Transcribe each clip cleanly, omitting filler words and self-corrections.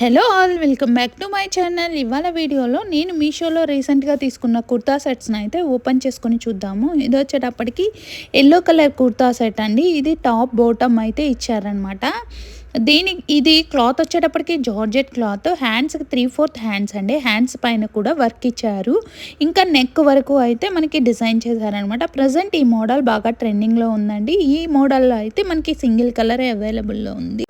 Hello all, welcome back to my channel. ఇవాళ వీడియోలో నేను మీషోలో రీసెంట్గా తీసుకున్న కుర్తా సెట్స్ని అయితే ఓపెన్ చేసుకొని చూద్దాము. ఇది వచ్చేటప్పటికి ఎల్లో కలర్ కుర్తా సెట్ అండి. ఇది టాప్ బాటమ్ అయితే ఇచ్చారనమాట. ఇది క్లాత్ వచ్చేటప్పటికి జార్జెట్ క్లాత్. హ్యాండ్స్కి 3/4 హ్యాండ్స్ అండి. హ్యాండ్స్ పైన కూడా వర్క్ ఇచ్చారు. ఇంకా నెక్ వరకు అయితే మనకి డిజైన్ చేశారనమాట. ప్రజెంట్ ఈ మోడల్ బాగా ట్రెండింగ్లో ఉందండి. ఈ మోడల్లో అయితే మనకి సింగిల్ కలర్ అవైలబుల్లో ఉంది.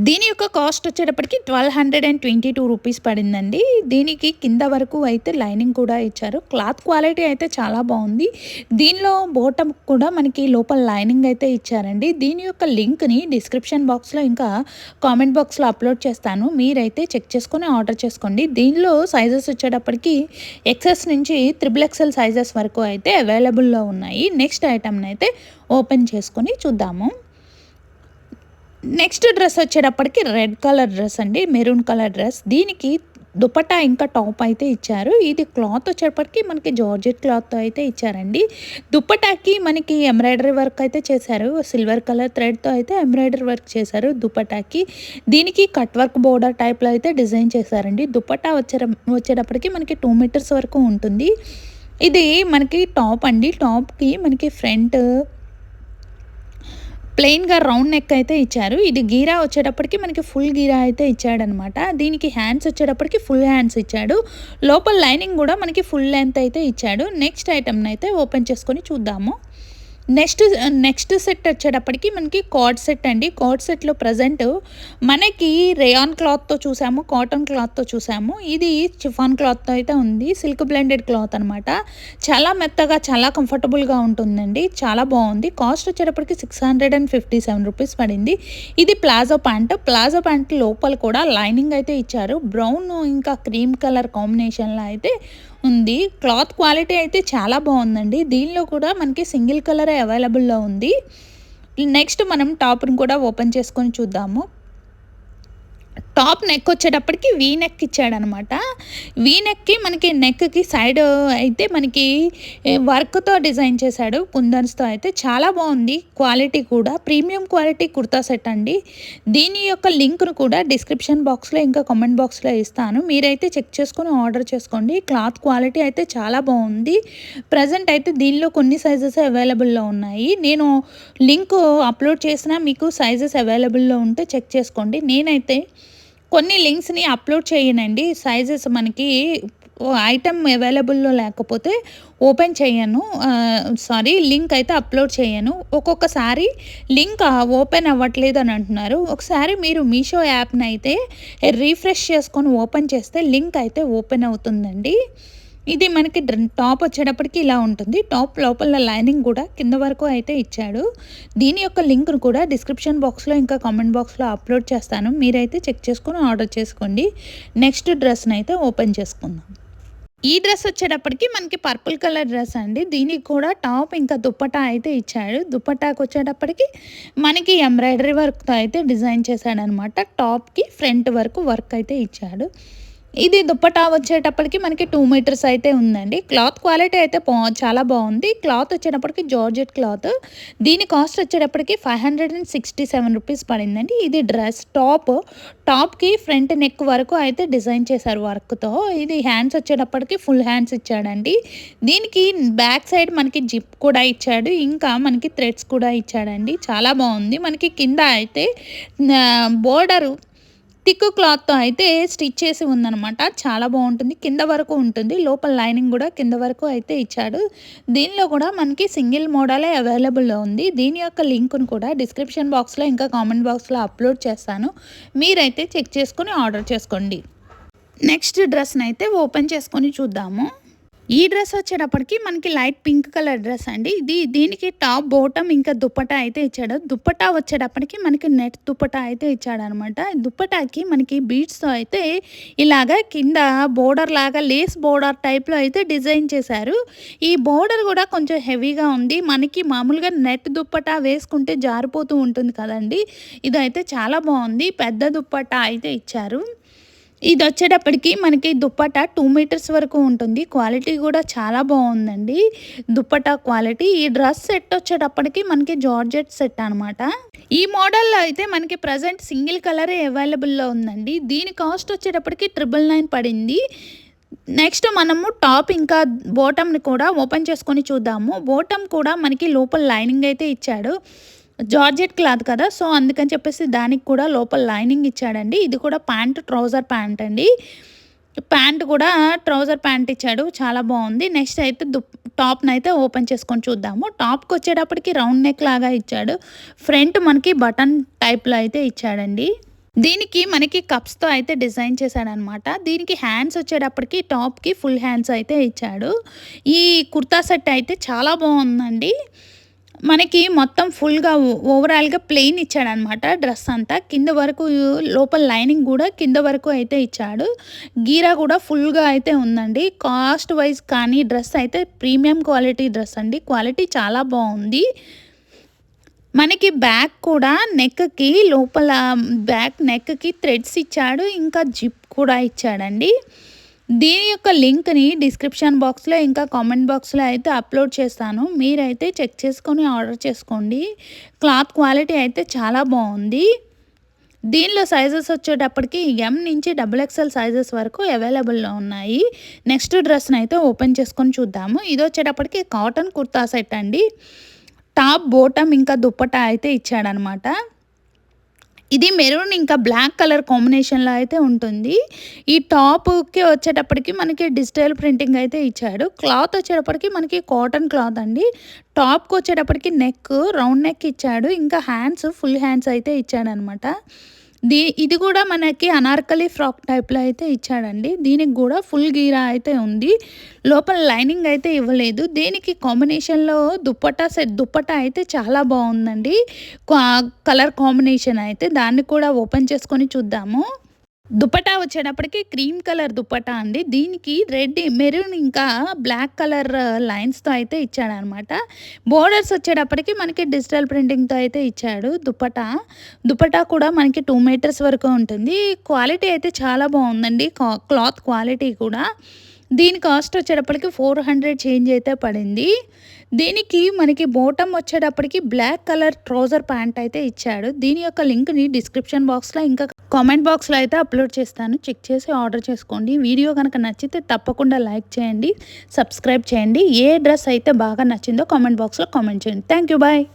దీని యొక్క కాస్ట్ వచ్చేటప్పటికి 1222 రూపీస్ పడిందండి. దీనికి కింద వరకు అయితే లైనింగ్ కూడా ఇచ్చారు. క్లాత్ క్వాలిటీ అయితే చాలా బాగుంది. దీనిలో బాటమ్ కూడా మనకి లోపల లైనింగ్ అయితే ఇచ్చారండి. దీని యొక్క లింక్ని డిస్క్రిప్షన్ బాక్స్లో ఇంకా కామెంట్ బాక్స్లో అప్లోడ్ చేస్తాను. మీరైతే చెక్ చేసుకొని ఆర్డర్ చేసుకోండి. దీనిలో సైజెస్ వచ్చేటప్పటికి ఎక్సెస్ నుంచి XXL సైజెస్ వరకు అయితే అవైలబుల్లో ఉన్నాయి. నెక్స్ట్ ఐటమ్ని అయితే ఓపెన్ చేసుకొని చూద్దాము. నెక్స్ట్ డ్రెస్ వచ్చేటప్పటికి రెడ్ కలర్ డ్రెస్ అండి, మెరూన్ కలర్ డ్రెస్. దీనికి దుపట్టా ఇంకా టాప్ అయితే ఇచ్చారు. ఇది క్లాత్ వచ్చేటప్పటికి మనకి జార్జెట్ క్లాత్తో అయితే ఇచ్చారండి. దుపట్టాకి మనకి ఎంబ్రాయిడరీ వర్క్ అయితే చేశారు. సిల్వర్ కలర్ థ్రెడ్తో అయితే ఎంబ్రాయిడరీ వర్క్ చేశారు దుపట్టాకి. దీనికి కట్ వర్క్ బోర్డర్ టైప్లో అయితే డిజైన్ చేశారండి. దుపట్టా వచ్చేటప్పటికి మనకి 2 మీటర్స్ వరకు ఉంటుంది. ఇది మనకి టాప్ అండి. టాప్కి మనకి ఫ్రంట్ ప్లెయిన్గా రౌండ్ నెక్ అయితే ఇచ్చారు. ఇది గీరా వచ్చేటప్పటికి మనకి ఫుల్ గీరా అయితే ఇచ్చాడనమాట. దీనికి హ్యాండ్స్ వచ్చేటప్పటికి ఫుల్ హ్యాండ్స్ ఇచ్చాడు. లోపల లైనింగ్ కూడా మనకి ఫుల్ లెంత్ అయితే ఇచ్చాడు. నెక్స్ట్ ఐటమ్ని అయితే ఓపెన్ చేసుకొని చూద్దాము. నెక్స్ట్ సెట్ వచ్చేటప్పటికి మనకి కార్డ్ సెట్ అండి. కార్డ్ సెట్లో ప్రజెంట్ మనకి రేయాన్ క్లాత్తో చూసాము, కాటన్ క్లాత్తో చూసాము. ఇది చిఫాన్ క్లాత్తో అయితే ఉంది. సిల్క్ బ్లెండెడ్ క్లాత్ అనమాట. చాలా మెత్తగా, చాలా కంఫర్టబుల్గా ఉంటుందండి. చాలా బాగుంది. కాస్ట్ వచ్చేటప్పటికి 657 రూపీస్ పడింది. ఇది ప్లాజో ప్యాంట్. ప్లాజో ప్యాంట్ లోపల కూడా లైనింగ్ అయితే ఇచ్చారు. బ్రౌన్ ఇంకా క్రీమ్ కలర్ కాంబినేషన్లో అయితే ఉంది. క్లాత్ క్వాలిటీ అయితే చాలా బాగుందండి. దీనిలో కూడా మనకి సింగిల్ కలర్ అవైలబుల్లో ఉంది. నెక్స్ట్ మనం టాప్ని కూడా ఓపెన్ చేసుకొని చూద్దాము. టాప్ నెక్ వచ్చేటప్పటికి వీ నెక్ ఇచ్చాడనమాట. వీ నెక్కి మనకి నెక్కి సైడ్ అయితే మనకి వర్క్తో డిజైన్ చేశాడు, కుందన్స్తో అయితే. చాలా బాగుంది. క్వాలిటీ కూడా ప్రీమియం క్వాలిటీ కుర్తా సెట్ అండి. దీని యొక్క లింక్ను కూడా డిస్క్రిప్షన్ బాక్స్లో ఇంకా కామెంట్ బాక్స్లో ఇస్తాను. మీరైతే చెక్ చేసుకొని ఆర్డర్ చేసుకోండి. క్లాత్ క్వాలిటీ అయితే చాలా బాగుంది. ప్రజెంట్ అయితే దీనిలో కొన్ని సైజెస్ అవైలబుల్లో ఉన్నాయి. నేను లింక్ అప్లోడ్ చేసినా మీకు సైజెస్ అవైలబుల్లో ఉంటే చెక్ చేసుకోండి. నేనైతే కొన్ని లింక్స్ని అప్లోడ్ చేయనండి. సైజెస్ మనకి ఐటమ్ అవైలబుల్లో లేకపోతే ఓపెన్ చేయను, లింక్ అయితే అప్లోడ్ చేయను. ఒక్కొక్కసారి లింక్ ఓపెన్ అవ్వట్లేదు అని అంటున్నారు. ఒకసారి మీరు మీషో యాప్ని అయితే రీఫ్రెష్ చేసుకొని ఓపెన్ చేస్తే లింక్ అయితే ఓపెన్ అవుతుందండి. ఇది మనకి టాప్ వచ్చేటప్పటికి ఇలా ఉంటుంది. టాప్ లోపల లైనింగ్ కూడా కింద వరకు అయితే ఇచ్చాడు. దీని యొక్క లింక్ను కూడా డిస్క్రిప్షన్ బాక్స్లో ఇంకా కామెంట్ బాక్స్లో అప్లోడ్ చేస్తాను. మీరైతే చెక్ చేసుకొని ఆర్డర్ చేసుకోండి. నెక్స్ట్ డ్రెస్ని అయితే ఓపెన్ చేసుకుందాం. ఈ డ్రెస్ వచ్చేటప్పటికి మనకి పర్పుల్ కలర్ డ్రెస్ అండి. దీనికి కూడా టాప్ ఇంకా దుపట్టా అయితే ఇచ్చాడు. దుపట్టాకి వచ్చేటప్పటికి మనకి ఎంబ్రాయిడరీ వర్క్తో అయితే డిజైన్ చేశాడనమాట. టాప్కి ఫ్రంట్ వరకు వర్క్ అయితే ఇచ్చాడు. ఇది దుపట్టా వచ్చేటప్పటికి మనకి 2 మీటర్స్ అయితే ఉందండి. క్లాత్ క్వాలిటీ అయితే చాలా బాగుంది. క్లాత్ వచ్చేటప్పటికి జార్జెట్ క్లాత్. దీని కాస్ట్ వచ్చేటప్పటికి 567 రూపీస్ పడిందండి. ఇది డ్రెస్ టాప్కి ఫ్రంట్ నెక్ వరకు అయితే డిజైన్ చేశారు వర్క్తో. ఇది హ్యాండ్స్ వచ్చేటప్పటికి ఫుల్ హ్యాండ్స్ ఇచ్చాడండి. దీనికి బ్యాక్ సైడ్ మనకి జిప్ కూడా ఇచ్చాడు. ఇంకా మనకి థ్రెడ్స్ కూడా ఇచ్చాడండి. చాలా బాగుంది. మనకి కింద అయితే బోర్డరు థిక్ క్లాత్తో అయితే స్టిచ్ చేసి ఉందనమాట. చాలా బాగుంటుంది. కింద వరకు ఉంటుంది. లోపల లైనింగ్ కూడా కింద వరకు అయితే ఇచ్చాడు. దీనిలో కూడా మనకి సింగిల్ మోడలే అవైలబుల్లో ఉంది. దీని యొక్క లింక్ను కూడా డిస్క్రిప్షన్ బాక్స్లో ఇంకా కామెంట్ బాక్స్లో అప్లోడ్ చేస్తాను. మీరైతే చెక్ చేసుకొని ఆర్డర్ చేసుకోండి. నెక్స్ట్ డ్రెస్ని అయితే ఓపెన్ చేసుకొని చూద్దాము. ఈ డ్రెస్ వచ్చేటప్పటికి మనకి లైట్ పింక్ కలర్ డ్రెస్ అండి. దీనికి టాప్ బాటమ్ ఇంకా దుపట్టా అయితే ఇచ్చాడు. దుపట్టా వచ్చేటప్పటికి మనకి నెట్ దుపట్టా అయితే ఇచ్చాడనమాట. దుపట్టాకి మనకి బీడ్స్తో అయితే ఇలాగా కింద బోర్డర్ లాగా లేస్ బోర్డర్ టైప్లో అయితే డిజైన్ చేశారు. ఈ బోర్డర్ కూడా కొంచెం హెవీగా ఉంది. మనకి మామూలుగా నెట్ దుపట్టా వేసుకుంటే జారిపోతూ ఉంటుంది కదండి. ఇదైతే చాలా బాగుంది. పెద్ద దుపట్టా అయితే ఇచ్చారు. ఇదొచ్చేటప్పటికి మనకి దుప్పట్టా 2 మీటర్స్ వరకు ఉంటుంది. క్వాలిటీ గూడా చాలా బావుందండి. దుప్పట్టా క్వాలిటీ. ఈ డ్రెస్ సెట్ వచ్చేటప్పటికి మనకి జార్జెట్ సెట్ అనమాట. ఈ మోడల్‌లో అయితే మనకి ప్రెజెంట్ సింగిల్ కలరే అవైలబుల్‌లో ఉందండి. దీని కాస్ట్ వచ్చేటప్పటికి 999 పడింది. నెక్స్ట్ మనము టాప్ ఇంకా బాటమ్‌ని కూడా ఓపెన్ చేసుకొని చూద్దాము. బాటమ్ కూడా మనకి లోపల లైనింగ్ అయితే ఇచ్చాడు. జార్జెట్ క్లాత్ కదా! సో, అందుకని చెప్పేసి దానికి కూడా లోపల లైనింగ్ ఇచ్చాడండి. ఇది కూడా ప్యాంట్, ట్రౌజర్ ప్యాంట్ అండి. ప్యాంట్ కూడా ట్రౌజర్ ప్యాంట్ ఇచ్చాడు. చాలా బావుంది. నెక్స్ట్ అయితే టాప్‌నైతే ఓపెన్ చేసుకొని చూద్దాము. టాప్‌కొచ్చేటప్పటికి రౌండ్ నెక్ లాగా ఇచ్చాడు. ఫ్రంట్ మనకి బటన్ టైప్‌లో అయితే ఇచ్చాడండి. దీనికి మనకి కప్స్‌తో అయితే డిజైన్ చేశాడనమాట. దీనికి హ్యాండ్స్ వచ్చేటప్పటికి టాప్‌కి ఫుల్ హ్యాండ్స్ అయితే ఇచ్చాడు. ఈ కుర్తా సెట్ అయితే చాలా బావుందండి. మనకి మొత్తం ఫుల్‌గా ఓవరాల్‌గా ప్లెయిన్ ఇచ్చాడనమాట డ్రెస్ అంతా. కింద వరకు లోపల లైనింగ్ గూడా కింద వరకు అయితే ఇచ్చాడు. గీరా కూడా ఫుల్‌గా అయితే ఉందండి. కాస్ట్ వైస్ కానీ డ్రెస్ అయితే ప్రీమియం క్వాలిటీ డ్రెస్ అండి. క్వాలిటీ చాలా బావుంది. మనకి బ్యాక్ కూడా నెక్‌కి లోపల బ్యాక్ నెక్‌కి థ్రెడ్స్ ఇచ్చాడు. ఇంకా జిప్ కూడా ఇచ్చాడండి. దీని యొక్క లింక్‌ని డిస్క్రిప్షన్ బాక్స్‌లో ఇంకా కామెంట్ బాక్స్‌లో అయితే అప్లోడ్ చేస్తాను. మీరైతే చెక్ చేసుకొని ఆర్డర్ చేసుకోండి. క్లాత్ క్వాలిటీ అయితే చాలా బావుంది. దీనిలో సైజెస్ వచ్చేటప్పటికి ఎం నుంచి డబుల్ ఎక్స్ఎల్ సైజెస్ వరకు అవైలబుల్‌లో ఉన్నాయి. నెక్స్ట్ డ్రెస్‌నైతే ఓపెన్ చేసుకొని చూద్దాము. ఇదొచ్చేటప్పటికి కాటన్ కుర్తా సెట్ అండి. టాప్, బాటమ్ ఇంకా దుప్పట్టా అయితే ఇచ్చాడనమాట. ఇది మెరూన్ ఇంకా బ్లాక్ కలర్ కాంబినేషన్‌లో అయితే ఉంటుంది. ఈ టాప్‌కి వచ్చేటప్పటికి మనకి డిజిటల్ ప్రింటింగ్ అయితే ఇచ్చాడు. క్లాత్ వచ్చేటప్పటికి మనకి కాటన్ క్లాత్ అండి. టాప్‌కి వచ్చేటప్పటికి రౌండ్ నెక్ ఇచ్చాడు. ఇంకా హ్యాండ్స్ ఫుల్ హ్యాండ్స్ అయితే ఇచ్చాడనమాట. ఇది కూడా మనకి అనార్కలి ఫ్రాక్ టైప్‌లో అయితే ఇచ్చాడండి. దీనికి కూడా ఫుల్ గీరా అయితే ఉంది. లోపల లైనింగ్ అయితే ఇవ్వలేదు. దీనికి కాంబినేషన్‌లో దుప్పట్టా అయితే చాలా బావుందండి. కలర్ కాంబినేషన్ అయితే దాన్ని కూడా ఓపెన్ చేసుకొని చూద్దాము. దుపట్టా వచ్చేటప్పటికి క్రీమ్ కలర్ దుపట్టా అండి. దీనికి రెడ్, మెరూన్ ఇంకా బ్లాక్ కలర్ లైన్స్‌తో అయితే ఇచ్చాడనమాట. బోర్డర్స్ వచ్చేటప్పటికి మనకి డిజిటల్ ప్రింటింగ్‌తో అయితే ఇచ్చాడు దుపట్టా. దుపట్టా కూడా మనకి 2 మీటర్స్ వరకు ఉంటుంది. క్వాలిటీ అయితే చాలా బావుందండి. క్లాత్ క్వాలిటీ కూడా. దీని కాస్ట్ వచ్చేటప్పటికి 400 చేంజ్ అయితే పడింది. దీనికి మనకి బాటమ్ వచ్చేటప్పటికి బ్లాక్ కలర్ ట్రౌజర్ ప్యాంట్ అయితే ఇచ్చాడు. దీని యొక్క లింక్‌ని డిస్క్రిప్షన్ బాక్స్‌లో ఇంకా కామెంట్ బాక్స్‌లో అయితే అప్లోడ్ చేస్తాను. చెక్ చేసి ఆర్డర్ చేసుకోండి. వీడియో కనుక నచ్చితే తప్పకుండా లైక్ చేయండి, సబ్స్క్రైబ్ చేయండి. ఏ డ్రెస్ అయితే బాగా నచ్చిందో కామెంట్ బాక్స్‌లో కామెంట్ చేయండి. Thank you. బాయ్.